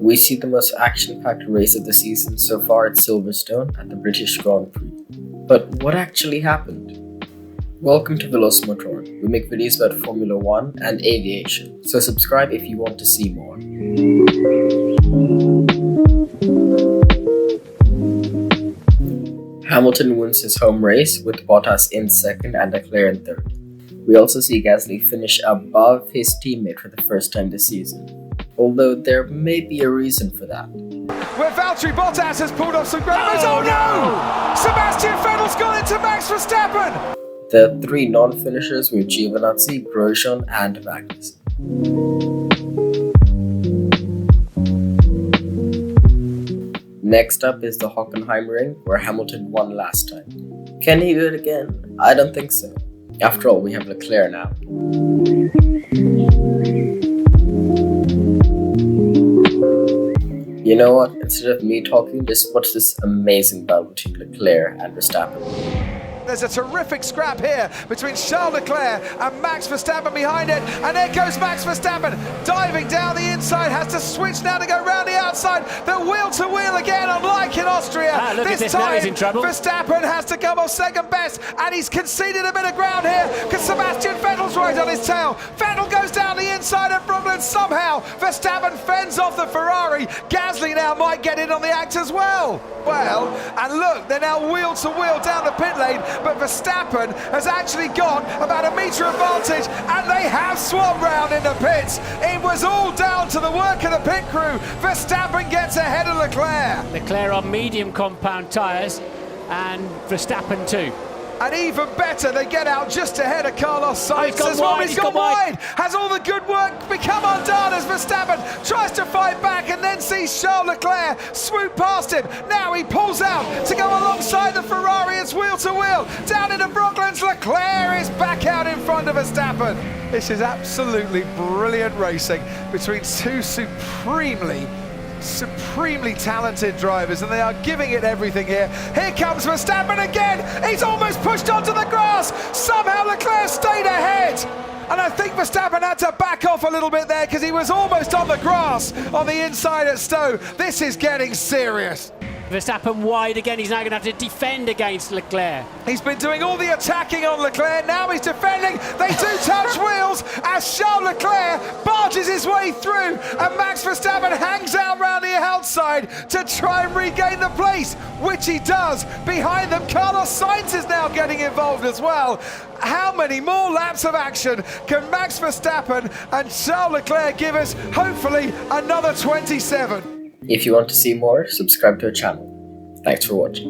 We see the most action-packed race of the season so far at Silverstone at the British Grand Prix. But what actually happened? Welcome to Veloce Motoren. We make videos about Formula 1 and aviation, so subscribe if you want to see more. Hamilton wins his home race with Bottas in second and Leclerc in third. We also see Gasly finish above his teammate for the first time this season, although there may be a reason for that. Where Valtteri Bottas has pulled off some great moves. Oh no! Sebastian Vettel's gone into Max Verstappen! The three non-finishers were Giovinazzi, Grosjean and Magnussen. Next up is the Hockenheimring, where Hamilton won last time. Can he do it again? I don't think so. After all, we have Leclerc now. You know what? Instead of me talking, just watch this amazing battle between Leclerc and Verstappen. There's a terrific scrap here between Charles Leclerc and Max Verstappen behind it, and there goes Max Verstappen diving down the inside, has to switch now to go round the outside. The wheel to wheel again, unlike in Austria. This time, he's in trouble. Verstappen has to come off second best, and he's conceded a bit of ground here because Sebastian Vettel's right on his tail. Vettel goes down the inside of Brooklyn somehow. Verstappen fends off the Ferrari. Gasly now might get in on the act as well. Well, and look, they're now wheel to wheel down the pit lane, but Verstappen has actually got about a metre advantage, and they have swapped round in the pits. It was all down to the work of the pit crew. Verstappen gets ahead of Leclerc. Leclerc on medium compound tyres, and Verstappen too. And even better, they get out just ahead of Carlos Sainz as well. He's gone wide. Has all the good work become undone as Verstappen tries to fight back and then sees Charles Leclerc swoop past him. Now he pulls out to go alongside the Ferrari. It's wheel to wheel. Down into Brooklands, Leclerc is back out in front of Verstappen. This is absolutely brilliant racing between two supremely talented drivers, and they are giving it everything here. Here comes Verstappen again. He's almost pushed onto the grass. Somehow Leclerc stayed ahead. And I think Verstappen had to back off a little bit there because he was almost on the grass on the inside at Stowe. This is getting serious. Verstappen wide again. He's now going to have to defend against Leclerc. He's been doing all the attacking on Leclerc. Now he's defending. They do touch wheels as Charles Leclerc barges his way through, and Max Verstappen hangs out round the outside to try and regain the place, which he does. Behind them, Carlos Sainz is now getting involved as well. How many more laps of action can Max Verstappen and Charles Leclerc give us? Hopefully another 27. If you want to see more, subscribe to our channel. Thanks for watching.